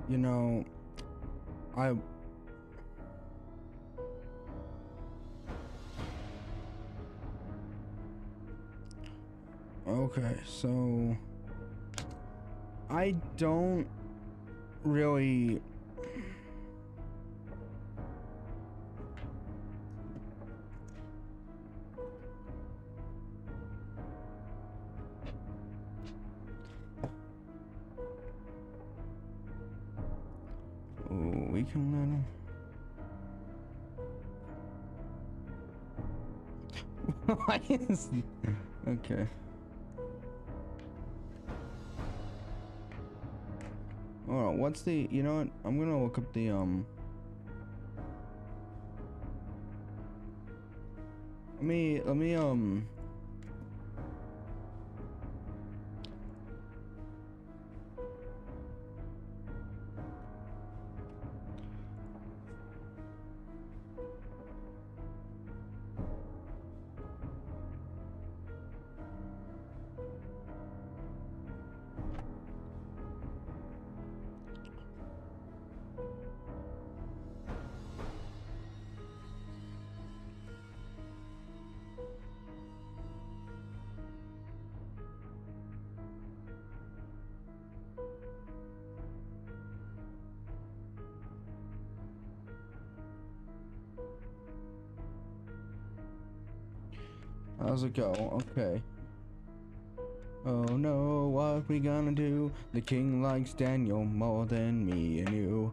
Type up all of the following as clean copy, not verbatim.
You know, I okay, so I don't really we can let him. Why is okay? Hold on, what's the? You know what? I'm gonna look up the let me. How's it go? Okay. Oh no, what we gonna do? The king likes Daniel more than me and you.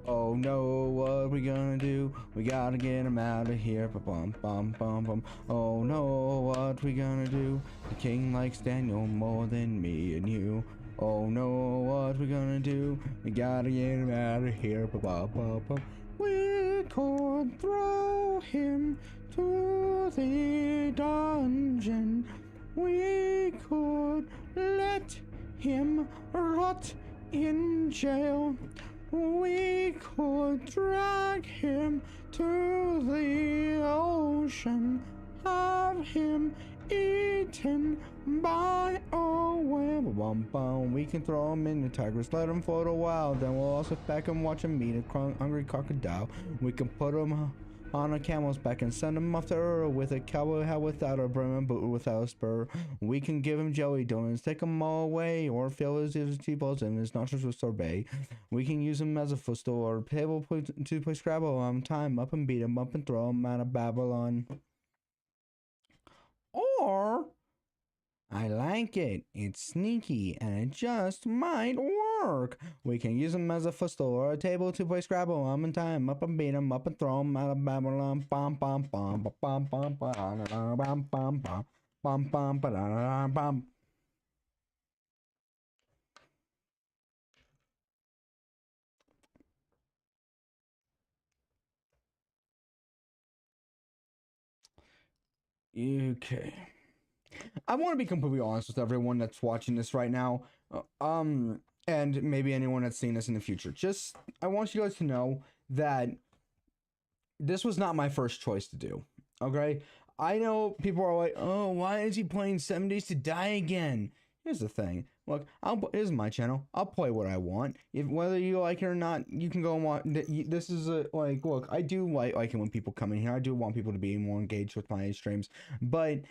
Oh no, what we gonna do? We gotta get him out of here. Bum bum bum bum. Oh no, what we gonna do? The king likes Daniel more than me and you. Oh no, what we gonna do? We gotta get him out of here. Bum bum bum. We could throw him to the dungeon. We could let him rot in jail. We could drag him to the ocean, have him eaten by a whale. We can throw him in the tigers, let him float a while. Then we'll also pack him, watch him meet a hungry crocodile. We can put him on a camel's back and send him off to Ur with a cowboy hat without a brim and boot without a spur. We can give him jelly donuts, take them all away, or fill his teapots and his nostrils with sorbet. We can use him as a footstool or table to play Scrabble, tie him up and beat him up and throw him out of Babylon. Or, I like it, it's sneaky, and it just might work. We can use him as a footstool or a table to play Scrabble, and tie him up and beat him up and throw him out of Babylon. Bum bum bum bum bum bum bum bum bum bum bum bum bum. Okay. I want to be completely honest with everyone that's watching this right now. And maybe anyone that's seen this in the future. Just, I want you guys to know that this was not my first choice to do. Okay? I know people are like, oh, why is he playing 7 Days to Die again? Here's the thing. Look, this is my channel. I'll play what I want. If whether you like it or not, you can go and watch. This is a like. Look, I do like it when people come in here. I do want people to be more engaged with my streams, but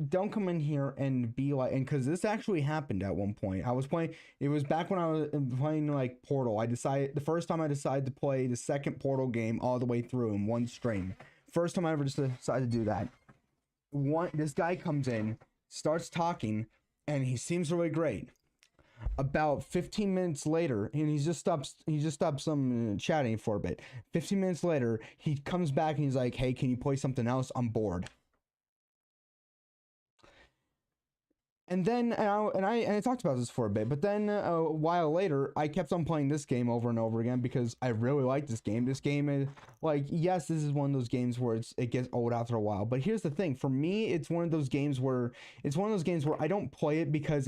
don't come in here and be like. And because this actually happened at one point. I was playing. It was back when I was playing like Portal. I decided the first time I decided to play the second Portal game all the way through in one stream. First time I ever decided to do that. This guy comes in, starts talking, and he seems really great. About 15 minutes later, and he just stops some chatting for a bit. 15 minutes later, he comes back and he's like, hey, can you play something else? I'm bored. And then I talked about this for a bit, but then a while later, I kept on playing this game over and over again because I really like this game. This game is like, yes, this is one of those games where it gets old after a while. But here's the thing: for me, it's one of those games where I don't play it because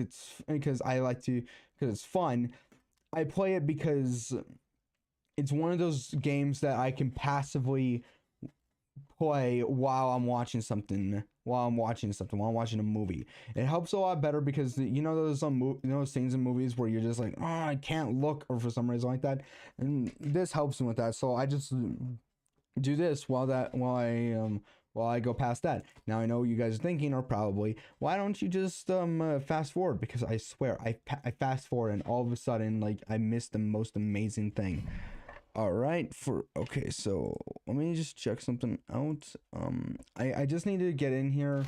I like to because it's fun. I play it because it's one of those games that I can passively play while I'm watching something while I'm watching something, while I'm watching a movie. It helps a lot better because you know those those things in movies where you're just like, oh, I can't look, or for some reason like that, and this helps me with that. So I just do this while I go past that. Now I know what you guys are thinking, or probably, why don't you just fast forward? Because I swear I fast forward and all of a sudden like I missed the most amazing thing. All right, okay, so let me just check something out. I just need to get in here,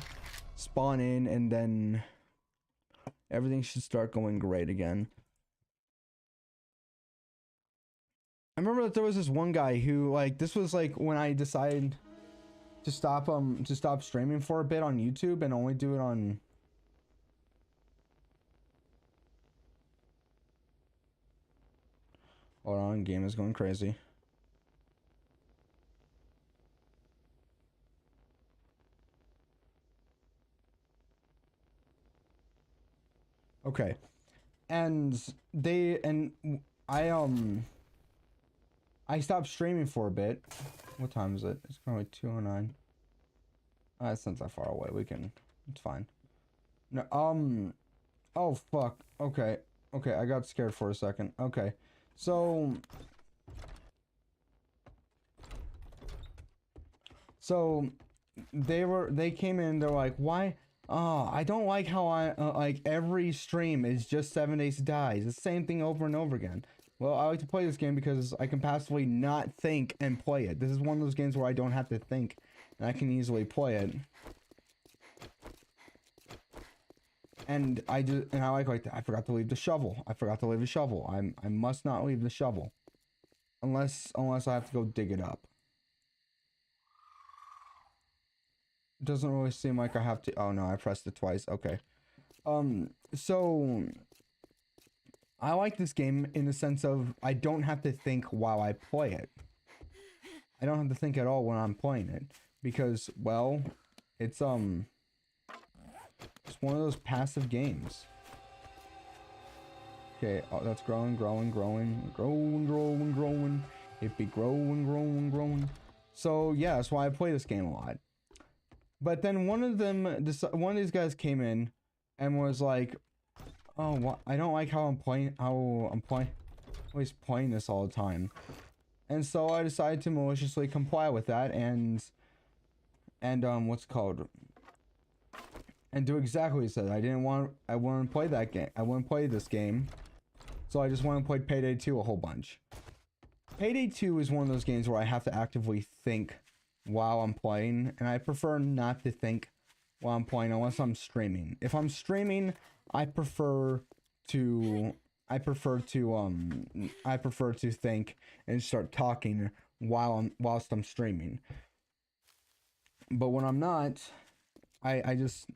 spawn in, and then everything should start going great again. I remember that there was this one guy who, like, this was like when I decided to stop streaming for a bit on YouTube and only do it on. Hold on, game is going crazy. Okay. And I stopped streaming for a bit. What time is it? It's probably 2:09. It's not that far away. It's fine. No, oh fuck. Okay. Okay, I got scared for a second. Okay. So they came in, they're like, why? Oh, I don't like how like every stream is just 7 Days to Die. It's the same thing over and over again. Well, I like to play this game because I can passively not think and play it. This is one of those games where I don't have to think and I can easily play it. And I like that. I forgot to leave the shovel. I must not leave the shovel. Unless I have to go dig it up. It doesn't really seem like I have to. Oh no, I pressed it twice. Okay. So I like this game in the sense of I don't have to think while I play it. I don't have to think at all when I'm playing it because, well, it's one of those passive games. Okay, oh, that's growing. It be growing. So yeah, that's why I play this game a lot. But then one of these guys came in and was like, oh, what? I don't like how I'm always playing this all the time. And so I decided to maliciously comply with that and what's it called? And do exactly what he said. I wouldn't play that game. I wouldn't play this game. So I just went and played Payday 2 a whole bunch. Payday 2 is one of those games where I have to actively think while I'm playing, and I prefer not to think while I'm playing unless I'm streaming. If I'm streaming, I prefer to think and start talking whilst I'm streaming. But when I'm not, I just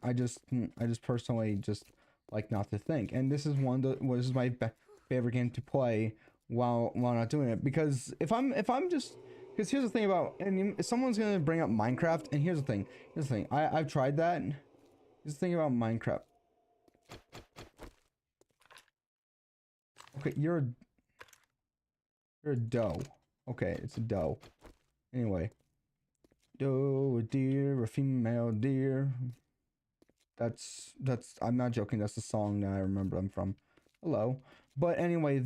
personally just like not to think. And this is my favorite game to play while not doing it, because because here's the thing about, and someone's gonna bring up Minecraft, and here's the thing. I've tried that. Here's the thing about Minecraft. Okay, you're a doe. Okay, it's a doe. Anyway, doe, a deer, a female deer. That's I'm not joking. That's the song that I remember them from. Hello. But anyway,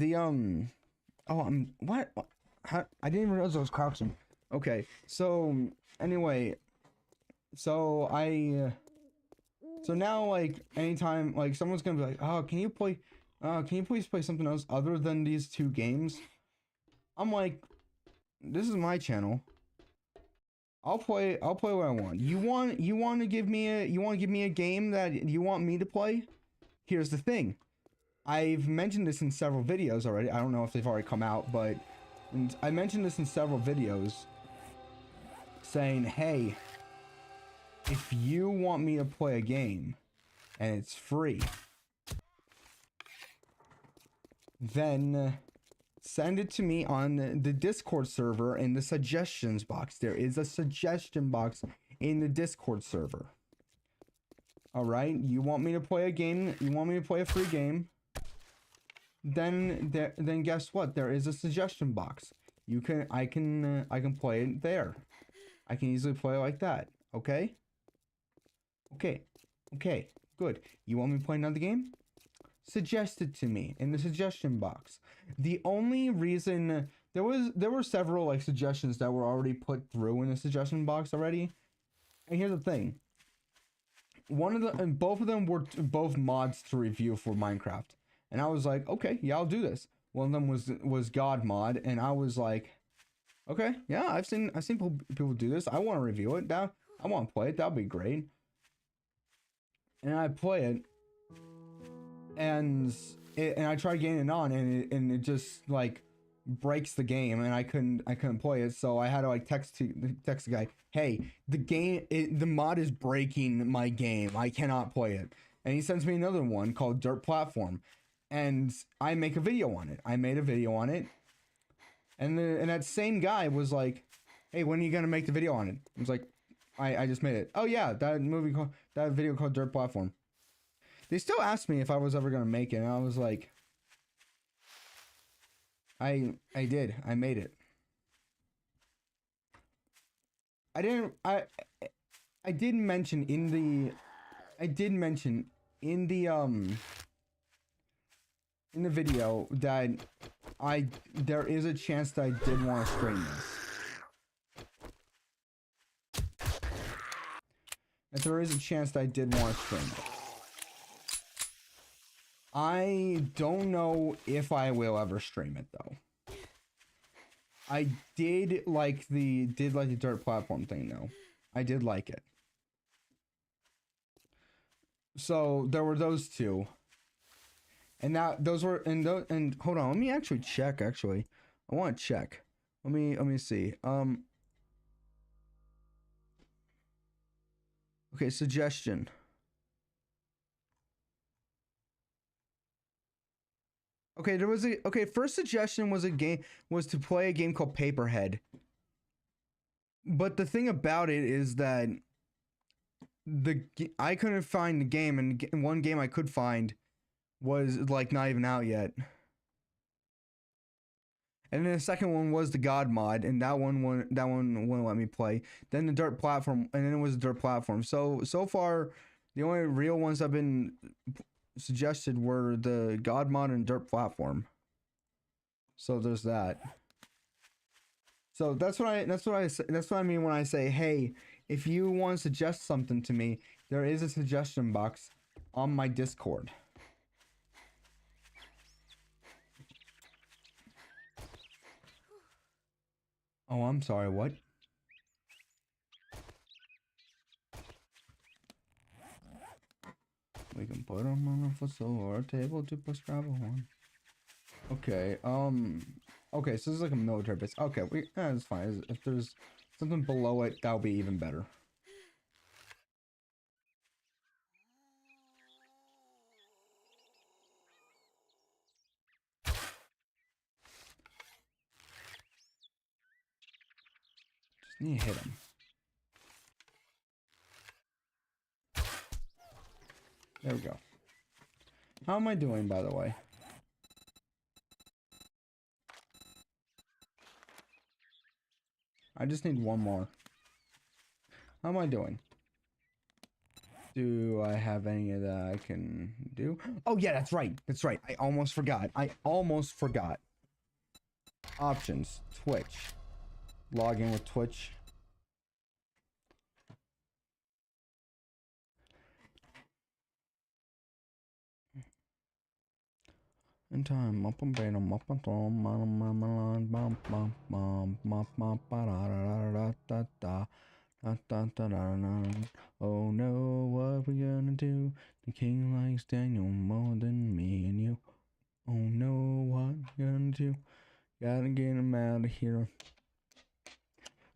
what? How, I didn't even realize I was crouching. Okay, so anyway, so now, like, anytime like someone's gonna be like, oh, can you please play something else other than these two games? I'm like, this is my channel. I'll play what I want. You want to give me a game that you want me to play? Here's the thing. I've mentioned this in several videos already. I don't know if they've already come out, but I mentioned this in several videos saying, hey, if you want me to play a game and it's free, then send it to me on the Discord server in the suggestions box. There is a suggestion box in the Discord server. All right, you want me to play a game? You want me to play a free game? Then guess what? There is a suggestion box. I can play it there. I can easily play it like that. Okay. Okay. Okay. Good. You want me to play another game? Suggest it to me in the suggestion box. The only reason there were several like suggestions that were already put through in the suggestion box already. And here's the thing. One of the and both of them were both mods to review for Minecraft. And I was like, okay, yeah, I'll do this. One of them was God mod, and I was like, okay, yeah, I've seen people do this. I want to review it. I want to play it. That'll be great. And I play it, and I tried getting it on, and it just like breaks the game, and I couldn't play it. So I had to like text the guy, hey, the mod is breaking my game. I cannot play it. And he sends me another one called Dirt Platform, and I make a video on it. I made a video on it, and that same guy was like, hey, when are you gonna make the video on it? I was like, I just made it. Oh yeah, that video called Dirt Platform. They still asked me if I was ever gonna make it, and I was like, I did. I made it. I did mention in the video that there is a chance that I did want to stream this. That there is a chance that I did want to stream it. I don't know if I will ever stream it though. I did like the Dirt Platform thing though. I did like it. So there were those two. And those were and hold on, let me actually check actually. I want to check. Let me see. Okay, suggestion. Okay, first suggestion was to play a game called Paperhead. But the thing about it is that I couldn't find the game, and one game I could find was like not even out yet. And then the second one was the God mod, and that one wouldn't let me play. Then the Dirt Platform, and then it was the Dirt Platform. So far, the only real ones I've been suggested were the God mod and Dirt Platform. So there's that. So that's what I mean when I say, hey, if you want to suggest something to me, there is a suggestion box on my Discord. Oh, I'm sorry, what? We can put them on a footstool or a table to push gravel on. Okay, okay, so this is like a military base. Okay, that's fine. If there's something below it, that'll be even better. Just need to hit him. There we go. How am I doing, by the way? I just need one more. How am I doing? Do I have any of that I can do? Oh yeah, that's right. That's right. I almost forgot. Options. Twitch. Log in with Twitch. In time, up and bam, up and tom, bum oh no, what we gonna do? The king likes Daniel more than me and you. Oh no, what we gonna do? Gotta get him out of here.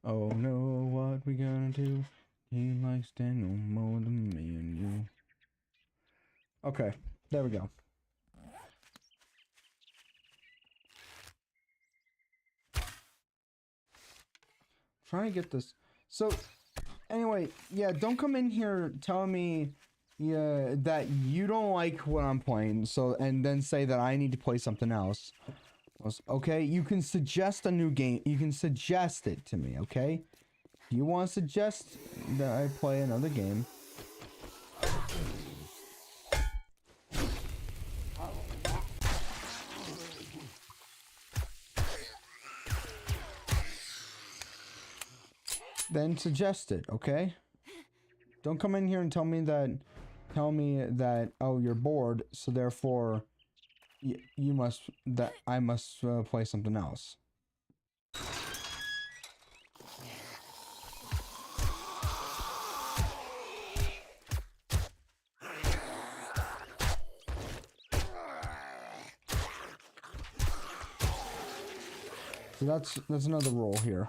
Oh no, what we gonna do? He likes Daniel more than me and you. Okay, there we go. Trying to get this. So, anyway, yeah, don't come in here telling me that you don't like what I'm playing, so, and then say that I need to play something else. Okay, you can suggest a new game. You can suggest it to me, okay? You want to suggest that I play another game? then suggest it, okay? Don't come in here and tell me that, oh, you're bored, so therefore, I must play something else. So that's another rule here.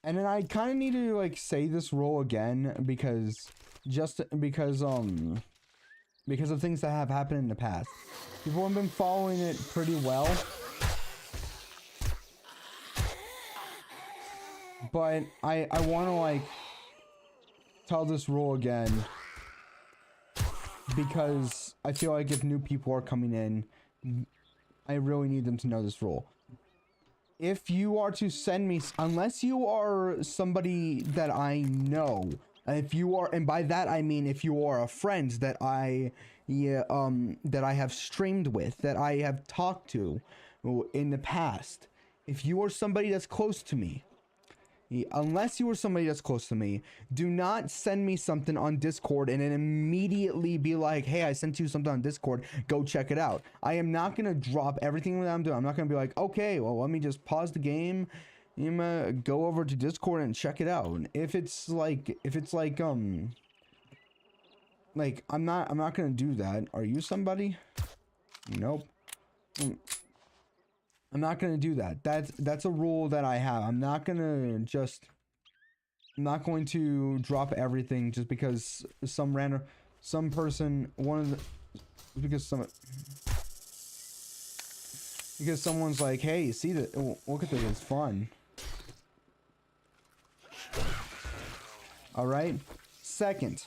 And then I kind of need to like say this rule again because because of things that have happened in the past. People have been following it pretty well. But I want to like tell this rule again because I feel like if new people are coming in, I really need them to know this rule. If you are to send me, unless you are somebody that I know, if you are, and by that I mean if you are a friend that that I have streamed with, that I have talked to in the past, if you are somebody that's close to me, unless you are somebody that's close to me, do not send me something on Discord and then immediately be like, hey, I sent you something on Discord, go check it out. I am not going to drop everything that I'm doing. I'm not going to be like, okay, well, let me just pause the game, go over to Discord and check it out. If it's like, I'm not going to do that. Are you somebody? Nope. I'm not gonna do that. That's a rule that I have. I'm not going to drop everything just because because someone's like, hey, see that? Look at this, it's fun. All right. Second,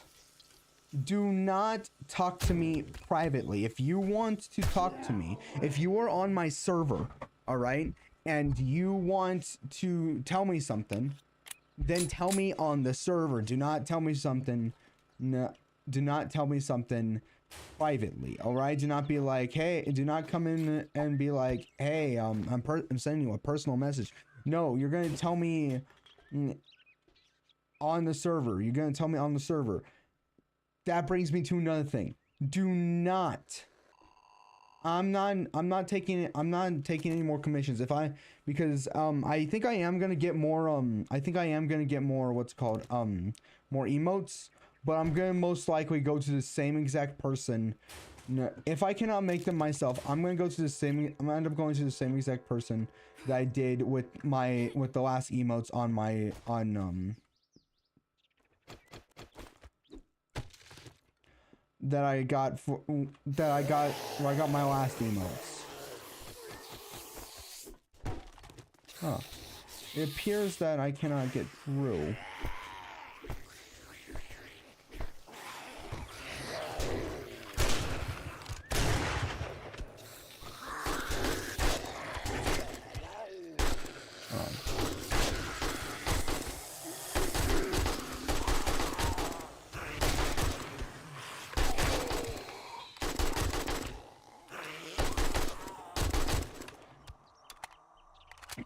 do not talk to me privately. If you want to talk to me, if you are on my server, all right, and you want to tell me something, then tell me on the server. Do not tell me something. No, do not tell me something privately. All right. Do not be like, hey. Do not come in and be like, hey, I'm sending you a personal message. No, you're gonna tell me on the server. You're gonna tell me on the server. That brings me to another thing. Do not. I'm not taking any more commissions because I think I am gonna get more what's called more emotes, but I'm gonna most likely go to the same exact person. If I cannot make them myself, I'm gonna end up going to the same exact person that I did with the last emotes that I got where I got my last emotes. Huh. It appears that I cannot get through.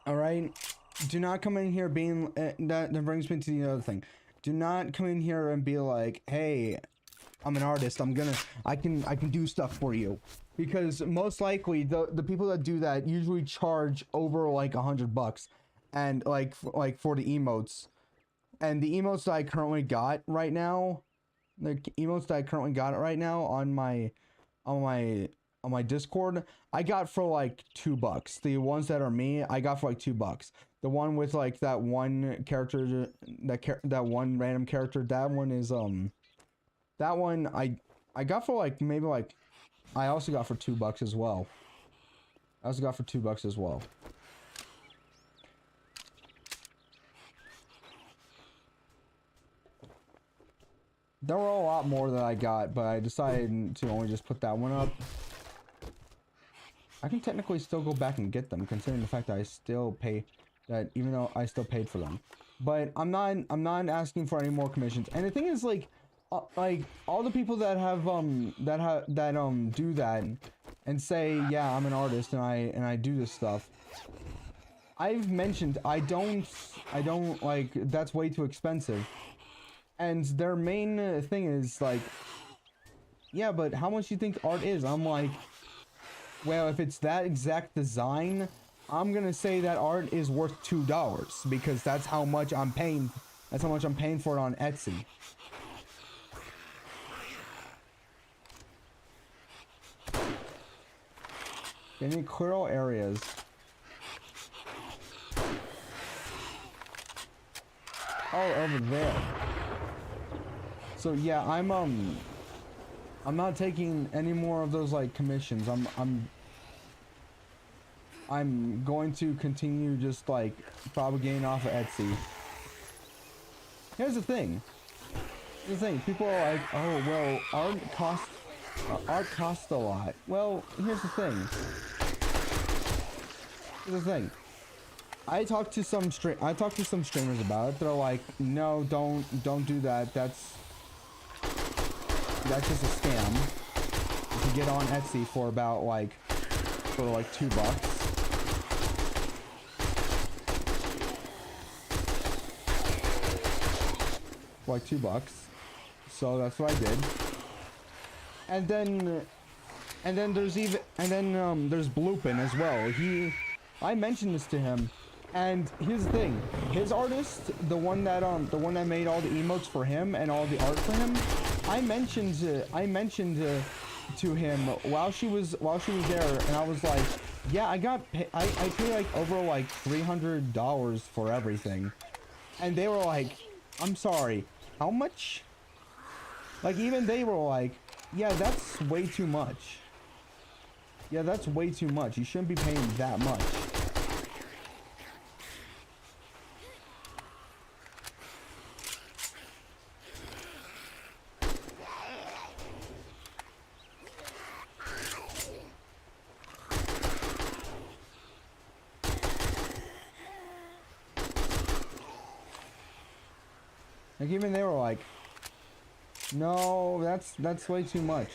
Alright, do not come in here being, that brings me to the other thing. Do not come in here and be like, hey, I'm an artist, I can do stuff for you. Because most likely, the people that do that usually charge over like $100. And like for the emotes. And the emotes that I currently got right now, on my Discord, I got for like $2. The ones that are me, I got for like $2. The one with like that one character, that one random character, that one is that one I got for like maybe like I also got for $2 as well. There were a lot more that I got, but I decided to only just put that one up. I can technically still go back and get them, considering the fact that I still pay that, even though I still paid for them. But I'm not asking for any more commissions. And the thing is, like all the people that have do that and say, yeah, I'm an artist and I do this stuff. I've mentioned I don't like, that's way too expensive. And their main thing is like, yeah, but how much do you think art is? I'm like, well, if it's that exact design, I'm gonna say that art is worth $2 because that's how much I'm paying. That's how much I'm paying for it on Etsy. Any clear all areas. Oh, over there. So yeah, I'm not taking any more of those like commissions. I'm going to continue just like propagating off of Etsy. Here's the thing. People are like, oh well, art costs a lot. Well, here's the thing. I talked to some streamers about it. They're like, no, don't do that. That's just a scam. You can get on Etsy for about like $2. Like $2. So that's what I did. And then there's Bloopin as well. I mentioned this to him, and here's the thing: his artist, the one that made all the emotes for him and all the art for him, I mentioned to him while she was there, and I was like, yeah, I paid like over like $300 for everything, and they were like, I'm sorry, how much? Like, even they were like, yeah, that's way too much. Yeah, that's way too much. You shouldn't be paying that much. Like, even they were like, no, that's way too much.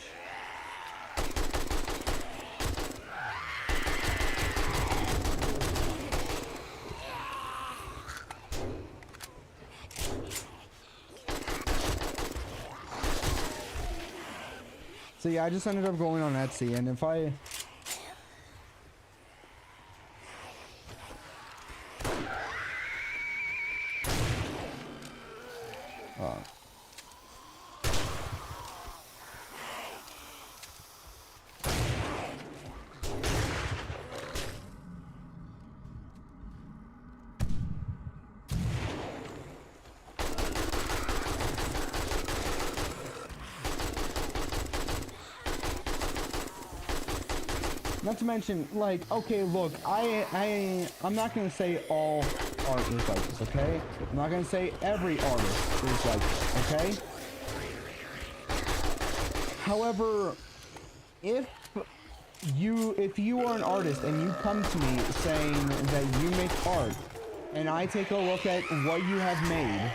So yeah, I just ended up going on Etsy, and if I... Not to mention, like, okay, look, I'm not gonna say all art is like this, okay? I'm not gonna say every artist is like this, okay? However, if you are an artist and you come to me saying that you make art, and I take a look at what you have made,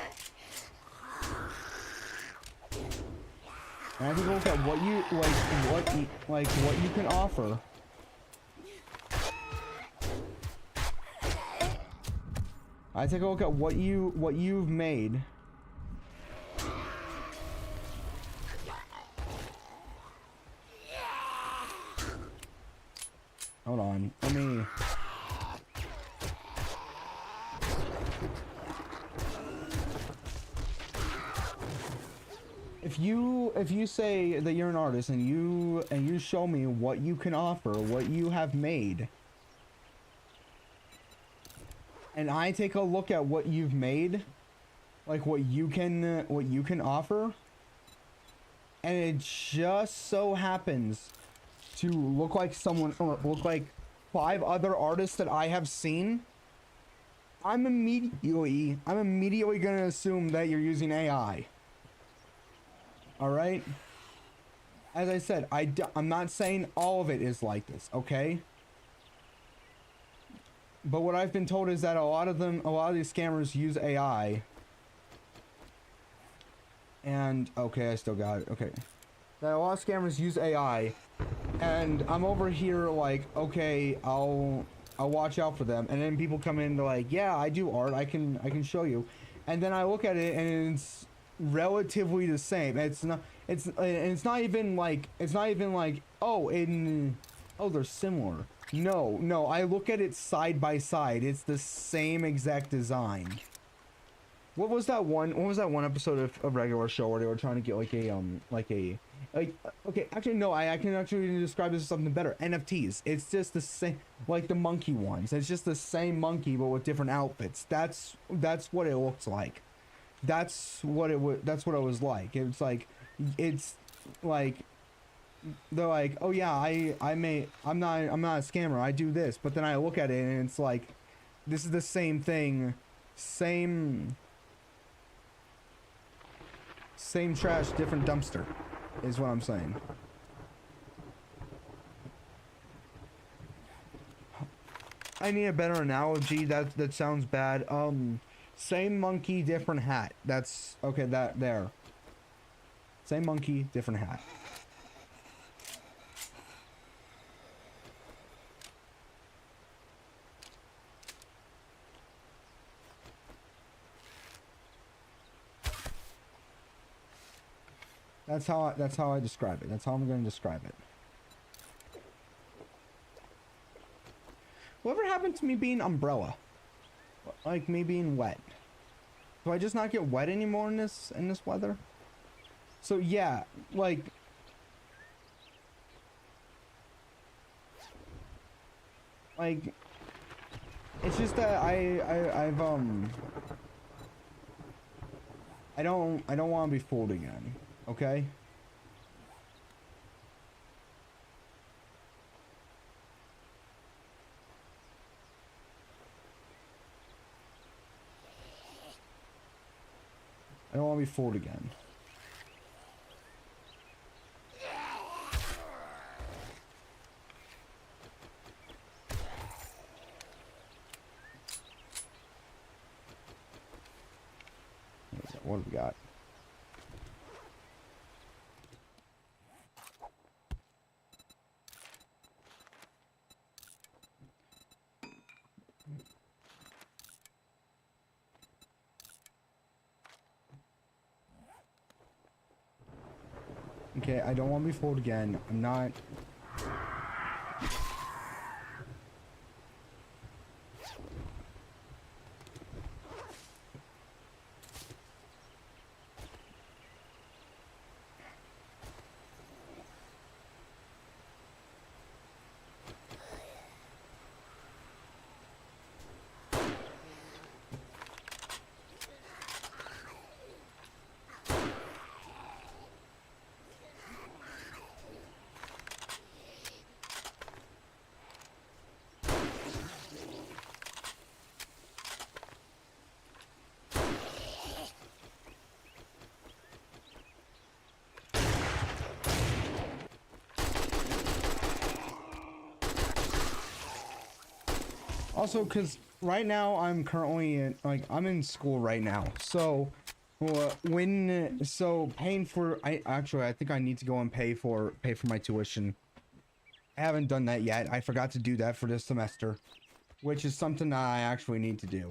and I take a look at what you what you can offer. I take a look at what you've made. Hold on. Let me... If you say that you're an artist and you show me what you can offer, what you have made, and I take a look at what you've made, like what you can offer, and it just so happens to look like someone, or look like 5 other artists that I have seen, I'm immediately gonna assume that you're using AI. All right? As I said, I'm not saying all of it is like this, okay? But what I've been told is that a lot of these scammers use AI. And, okay, I still got it, okay. That a lot of scammers use AI. And I'm over here like, okay, I'll I'll watch out for them, and then people come in, they're like, yeah, I do art, I can show you, and then I look at it and it's relatively the same. It's not even like oh they're similar. No, I look at it side by side. It's the same exact design. What was that one episode of Regular Show where they were trying to get okay, actually no, I can actually describe this as something better. NFTs. It's just the same, like the monkey ones. It's just the same monkey but with different outfits. That's what it looks like. That's what it was like. It's like they're like, oh yeah, I'm not a scammer, I do this, but then I look at it and it's like this is the same thing, same trash, different dumpster, is what I'm saying. I need a better analogy. That sounds bad. Same monkey, different hat. That's okay. That there. Same monkey, different hat. That's how I describe it. That's how I'm going to describe it. Whatever happened to me being umbrella? Like me being wet? Do I just not get wet anymore in this weather? So yeah, like it's just that I don't want to be fooled again. Okay? I don't want to be fooled again. What have we got? Okay, I don't want to be fooled again. I'm not... Also, because right now I'm currently in, I'm in school right now. So, paying for, I think I need to go and pay for my tuition. I haven't done that yet. I forgot to do that for this semester, which is something that I actually need to do.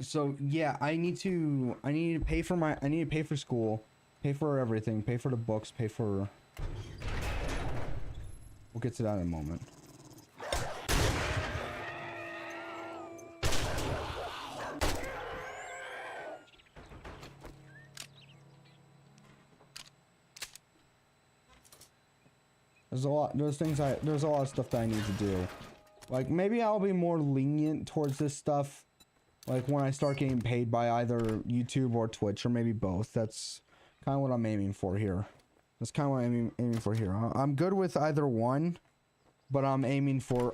So yeah, I need to pay for school, pay for everything, pay for the books, pay for... We'll get to that in a moment. There's a lot of stuff that I need to do. Like, maybe I'll be more lenient towards this stuff, like, when I start getting paid by either YouTube or Twitch, or maybe both. That's kind of what I'm aiming for here. That's kind of what I'm aiming for here. I'm good with either one, but I'm aiming for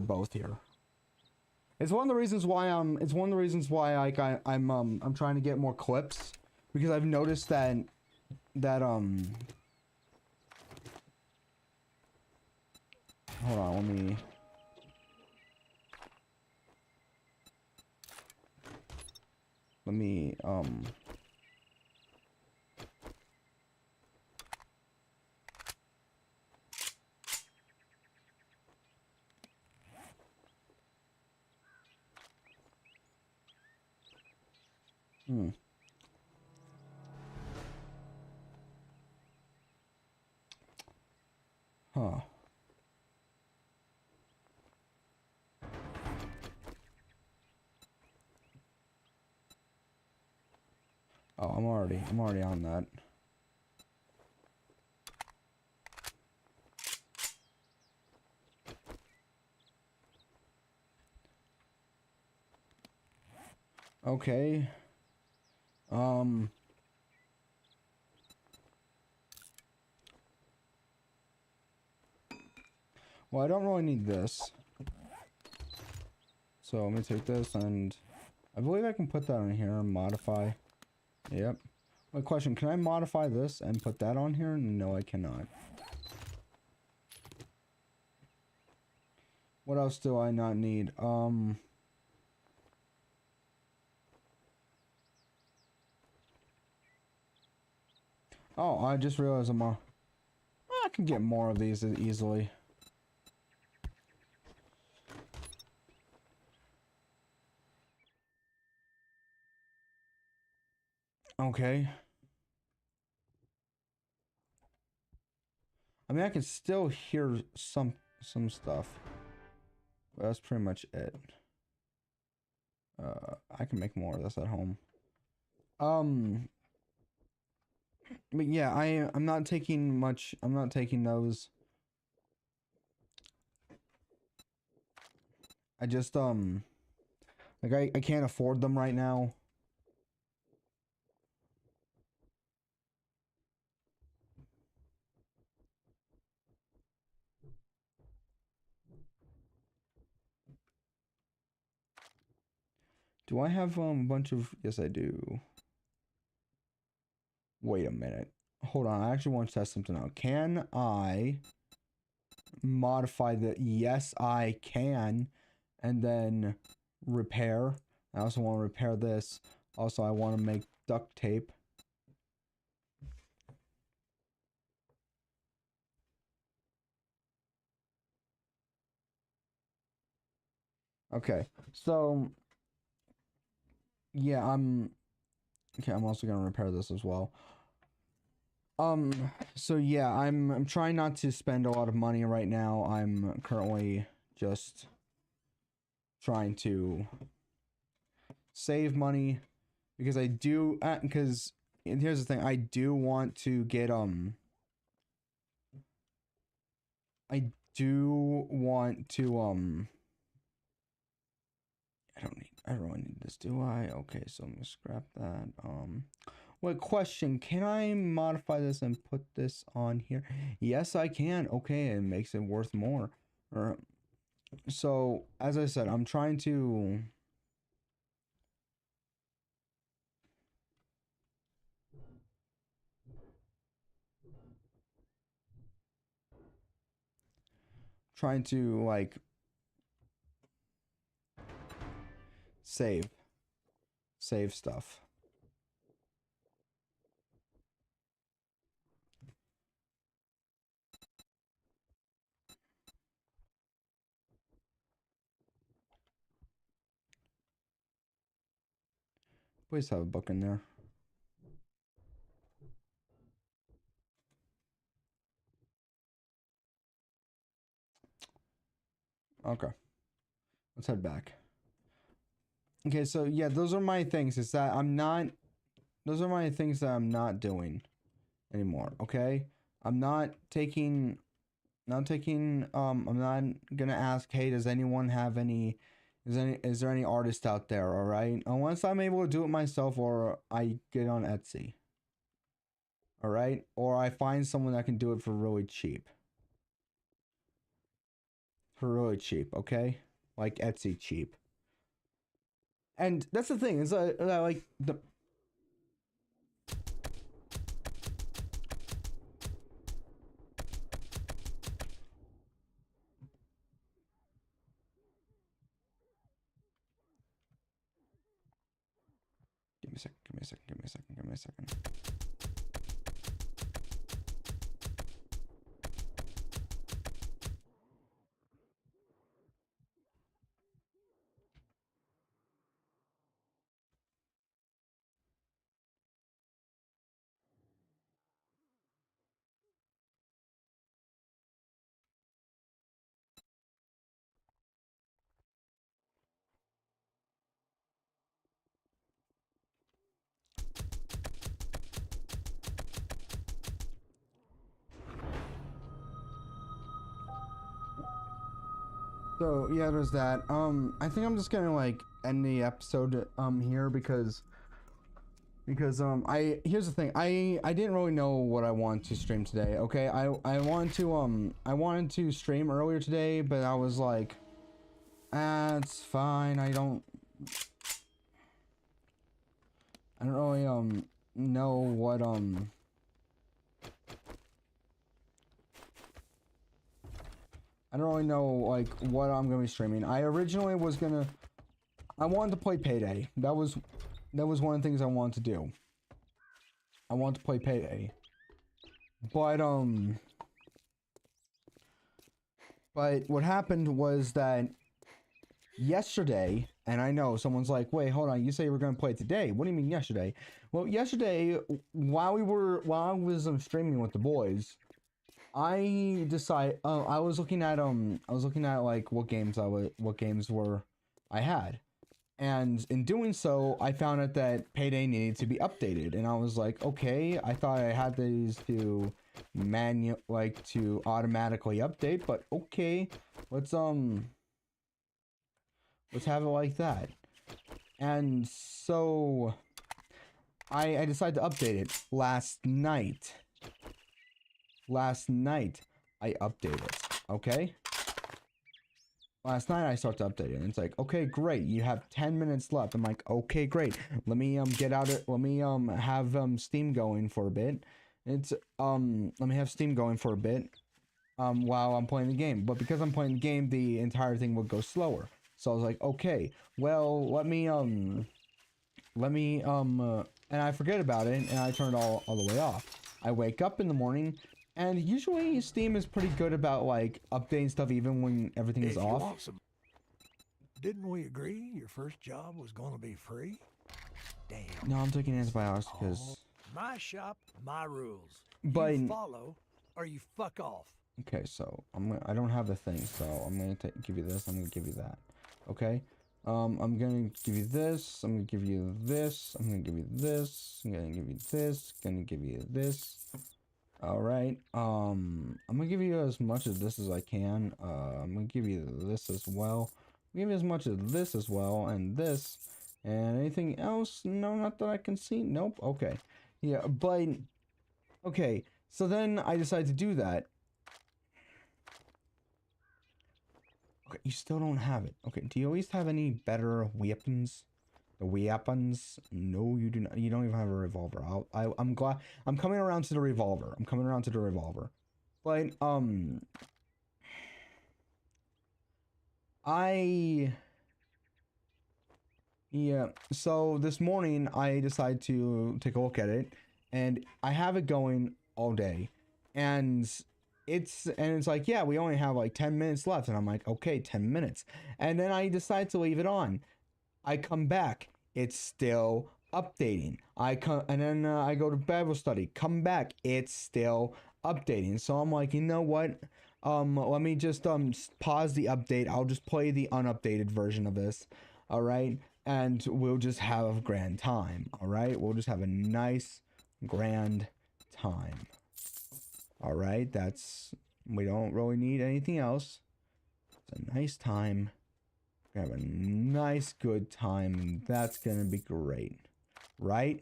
both here. It's one of the reasons why I'm trying to get more clips, because I've noticed that hold on, let me Hmm. Huh. Oh, I'm already on that. Okay. Um. Well, I don't really need this. So let me take this, and I believe I can put that on here and modify. Yep. My question, can I modify this and put that on here? No, I cannot. What else do I not need? Oh, I just realized I can get more of these easily. Okay. I mean, I can still hear some stuff. But that's pretty much it. I can make more of this at home. But yeah, I'm not taking much. I'm not taking those. I just like I can't afford them right now. Do I have a bunch of? Yes, I do. Wait a minute. Hold on. I actually want to test something out. Can I modify the? Yes, I can. And then repair. I also want to repair this. Also, I want to make duct tape. Okay. So yeah, okay, I'm also gonna repair this as well. So yeah, I'm trying not to spend a lot of money right now. I'm currently just trying to save money because I do because and here's the thing, I do want to get I do want to I don't really need this, do I? Okay, so I'm gonna scrap that. Wait, question, can I modify this and put this on here? Yes, I can. Okay, it makes it worth more. Or so as I said, I'm trying to like save stuff. Please have a book in there. Okay, let's head back. Okay, so yeah, those are my things. Is that I'm not. Those are my things that I'm not doing anymore. Okay, I'm not taking. Not taking. I'm not gonna ask. Hey, does anyone have any? Is there any artist out there? All right. Unless I'm able to do it myself, or I get on Etsy. All right, or I find someone that can do it for really cheap. For really cheap. Okay, like Etsy cheap. And that's the thing is like the give me a second, give me a second, give me a second, give me a second. So yeah, there's that. I think I'm just gonna like end the episode here because I here's the thing. I didn't really know what I want to stream today. Okay, I wanted to stream earlier today, but I was like, ah, it's fine. I don't really know what I don't really know like what I'm gonna be streaming. I originally was gonna I wanted to play Payday. That was one of the things I wanted to do. I wanted to play Payday. But what happened was that yesterday, and I know someone's like, wait, hold on, you say you were gonna play it today. What do you mean yesterday? Well, yesterday, while I was streaming with the boys, I decided I was looking at like what games I had. And in doing so, I found out that Payday needed to be updated, and I was like, okay, I thought I had these to to automatically update, but okay, let's have it like that. And so I decided to update it last night. Last night I updated it, okay? Last night I started to update it, and it's like, okay, great, you have 10 minutes left. I'm like, okay, great. Let me get out it. Let me have Steam going for a bit. It's let me have Steam going for a bit while I'm playing the game. But because I'm playing the game, the entire thing would go slower. So I was like, okay, well, let me and I forget about it, and I turn it all the way off. I wake up in the morning, and usually Steam is pretty good about like updating stuff even when everything is off. Didn't we agree your first job was going to be free? Damn. No, I'm taking antibiotics because. My shop, my rules. But you follow, or you fuck off. Okay, so I don't have the thing, so I'm gonna give you this. I'm gonna give you that. Okay. I'm gonna give you this. I'm gonna give you this. I'm gonna give you this. I'm gonna give you this. Gonna give you this. All right. I'm gonna give you as much of this as I can. I'm gonna give you this as well. Give you as much of this as well, and this, and anything else? No, not that I can see. Nope. Okay. Yeah, but okay. So then I decided to do that. Okay, you still don't have it. Okay, do you at least have any better weapons? The weapons? No, you do not. You don't even have a revolver. I'm glad. I'm coming around to the revolver. I'm coming around to the revolver. But yeah. So this morning I decided to take a look at it, and I have it going all day, and it's like, yeah, we only have like 10 minutes left, and I'm like, okay, 10 minutes, and then I decide to leave it on. I come back, it's still updating. I come, and then I go to Bible study, come back, it's still updating. So I'm like, you know what? Let me just pause the update. I'll just play the unupdated version of this. All right, and we'll just have a grand time. All right, we'll just have a nice grand time. All right, we don't really need anything else. It's a nice time. Have a nice good time, and that's gonna be great, right?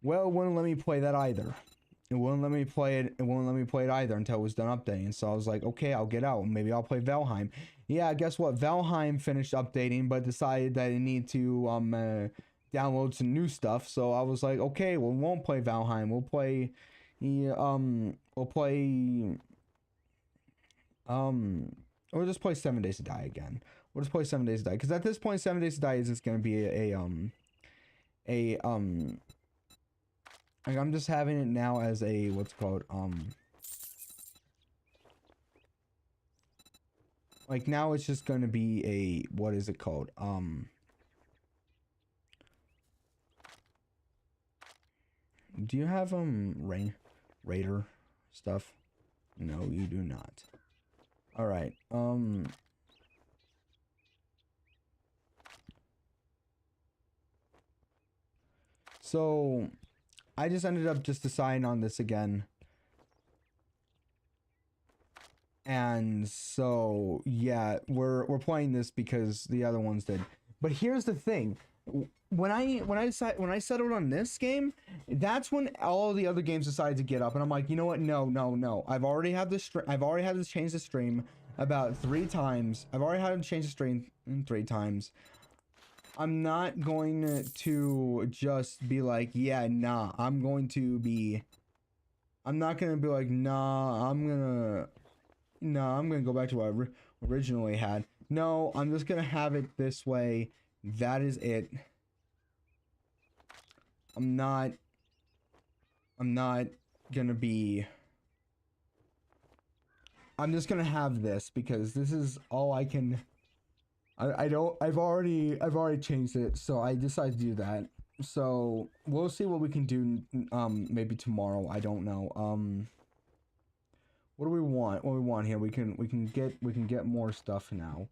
Well, it wouldn't let me play that either. It wouldn't let me play it. It wouldn't let me play it either until it was done updating. So I was like, okay, I'll get out. Maybe I'll play Valheim. Yeah, guess what? Valheim finished updating, but decided that it needed to download some new stuff. So I was like, okay, well, we won't play Valheim. We'll play or just play 7 Days to Die again. We'll just play 7 Days to Die, because at this point, 7 Days to Die is just gonna be like, I'm just having it now as a what's called like, now it's just gonna be a, what is it called, do you have Raider stuff? No, you do not. All right. So I just ended up just deciding on this again. And so yeah, we're playing this because the other ones did. But here's the thing. When I settled on this game, that's when all the other games decided to get up, and I'm like, you know what? No. I've already had to change the stream about 3 times. I've already had to change the stream 3 times. I'm not going to just be like, yeah, nah. I'm not gonna be like, nah. I'm gonna go back to what I originally had. No, I'm just gonna have it this way. That is it. I'm not gonna be. I'm just gonna have this because this is all I can. I've already changed it, so I decided to do that. So we'll see what we can do. Maybe tomorrow. I don't know. What do we want? What do we want here? We can get more stuff now.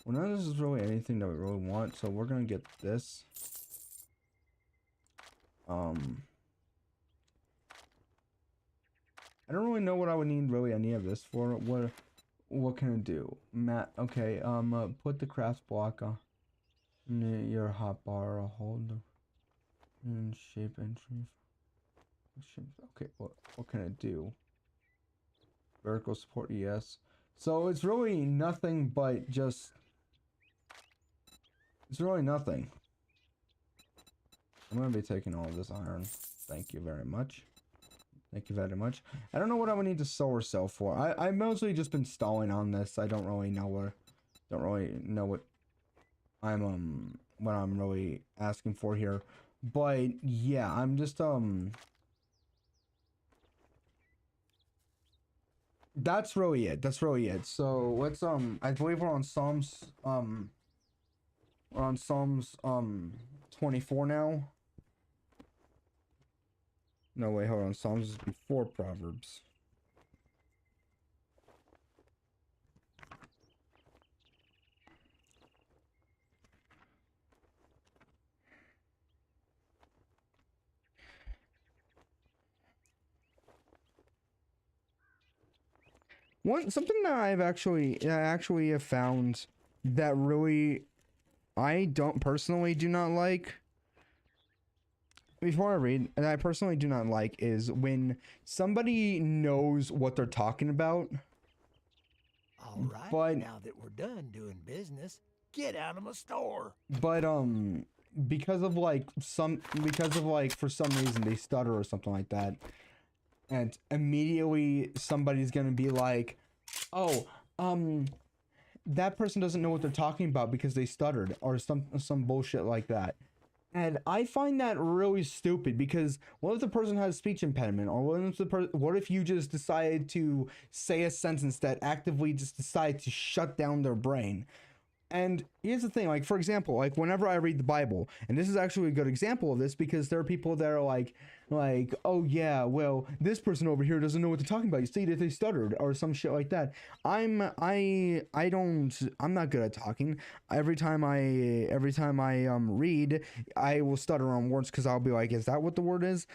Well, none of this is really anything that we really want, so we're gonna get this. I don't really know what I would need really any of this for. What can I do? Okay, put the craft block on your hotbar, hold and shape entry. Okay, what can I do? Vertical support, yes. So it's really nothing but just... It's really nothing. I'm going to be taking all of this iron. Thank you very much. Thank you very much. I don't know what I would need to solar cell for. I've mostly just been stalling on this. I don't really know what I'm really asking for here. But yeah, I'm just that's really it. So let's I believe we're on Psalms 24 now. No, wait, hold on. Psalms is before Proverbs. Something that I actually have found that really I personally do not like. Before I read, and I personally do not like is when somebody knows what they're talking about. All right, but now that we're done doing business, get out of my store. But because of for some reason they stutter or something like that, and immediately somebody's gonna be like, oh, that person doesn't know what they're talking about because they stuttered or some bullshit like that. And I find that really stupid because what if the person has a speech impediment, or what if you just decide to say a sentence that actively just decide to shut down their brain? And here's the thing, like, for example, like whenever I read the Bible, and this is actually a good example of this because there are people that are like, oh yeah, well, this person over here doesn't know what they're talking about. You see that they stuttered or some shit like that. I'm not good at talking. Every time I read, I will stutter on words because I'll be like, is that what the word is?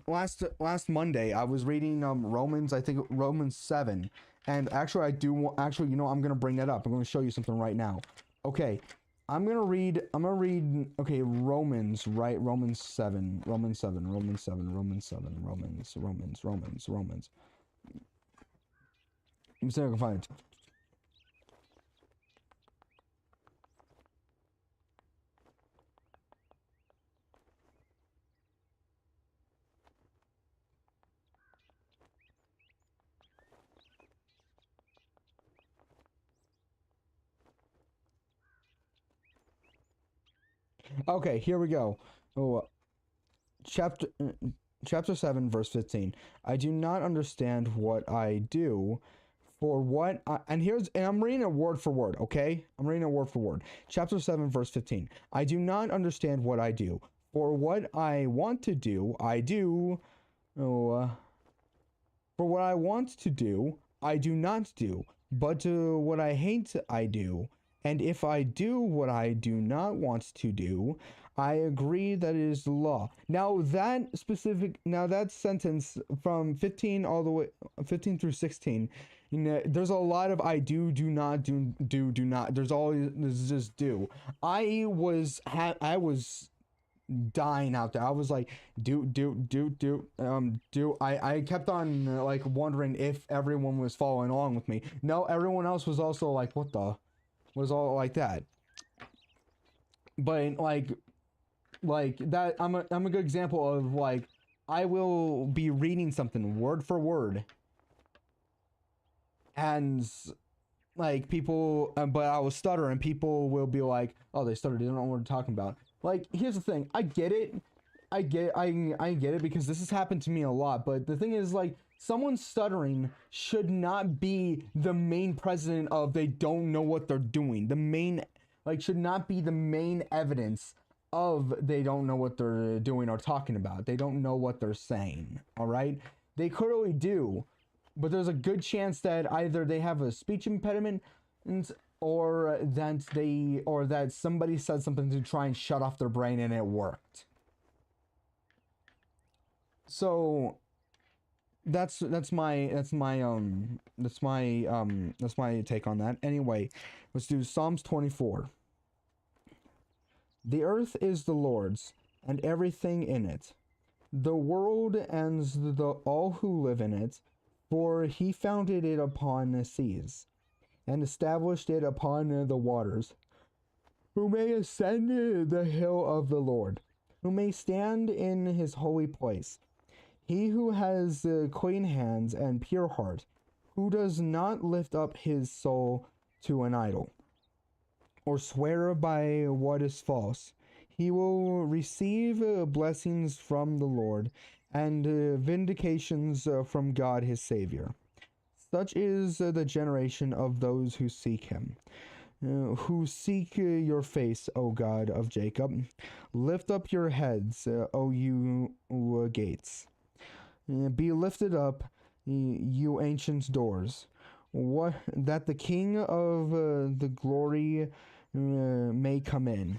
Last Monday I was reading Romans, I think Romans 7. And actually, you know, I'm going to bring that up. I'm going to show you something right now. Okay, I'm going to read, okay, Romans, right? Romans 7. Let me see if I can find it. Okay, here we go. Oh, chapter 7, verse 15. I do not understand what I do, for what I, and I'm reading it word for word, okay? I'm reading it word for word. Chapter 7, verse 15. I do not understand what I do, for what I want to do, I do. For what I want to do, I do not do, but what I hate, I do. And if I do what I do not want to do, I agree that it is the law. Now that sentence from 15 all the way 15 through 16, you know, there's a lot of I do not do not. There's just do. I was dying out there. I was like, do. I kept on like wondering if everyone was following along with me. No, everyone else was also like, what the, was all like that. But like that, I'm a good example of like, I will be reading something word for word, and like people, but I will stutter, and people will be like, oh, they stuttered, they don't know what we're talking about. Like, here's the thing, I get it, I get it, because this has happened to me a lot, but the thing is, like, someone stuttering should not be the main precedent of they don't know what they're doing. The main, like, should not be the main evidence of they don't know what they're doing or talking about. They don't know what they're saying, all right? They clearly do, but there's a good chance that either they have a speech impediment, or that somebody said something to try and shut off their brain and it worked. So that's my take on that. Anyway, let's do Psalms 24. The earth is the Lord's, and everything in it, the world and all who live in it, for he founded it upon the seas, and established it upon the waters. Who may ascend the hill of the Lord? Who may stand in his holy place? He who has clean hands and pure heart, who does not lift up his soul to an idol, or swear by what is false. He will receive blessings from the Lord, and vindications from God his Savior. Such is the generation of those who seek him, who seek your face, O God of Jacob. Lift up your heads, O you gates. Be lifted up, you ancient doors, what that the King of the glory may come in.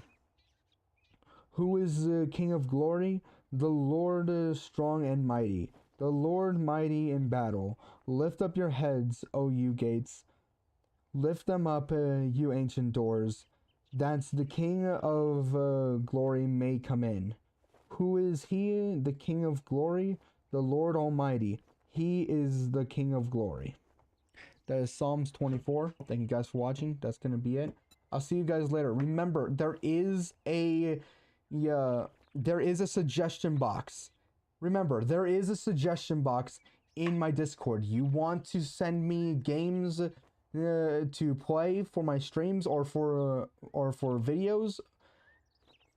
Who is King of glory? The Lord strong and mighty, the Lord mighty in battle. Lift up your heads, O you gates. Lift them up, you ancient doors, that the King of glory may come in. Who is he, the King of glory? The Lord Almighty. He is the King of glory. That is Psalms 24. Thank you guys for watching. That's going to be it. I'll see you guys later. Remember, there is a suggestion box. Remember, there is a suggestion box in my Discord. You want to send me games to play for my streams or for videos?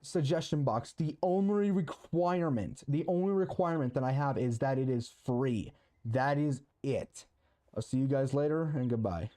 Suggestion box. The only requirement that I have is that it is free. That is it. I'll see you guys later, and goodbye.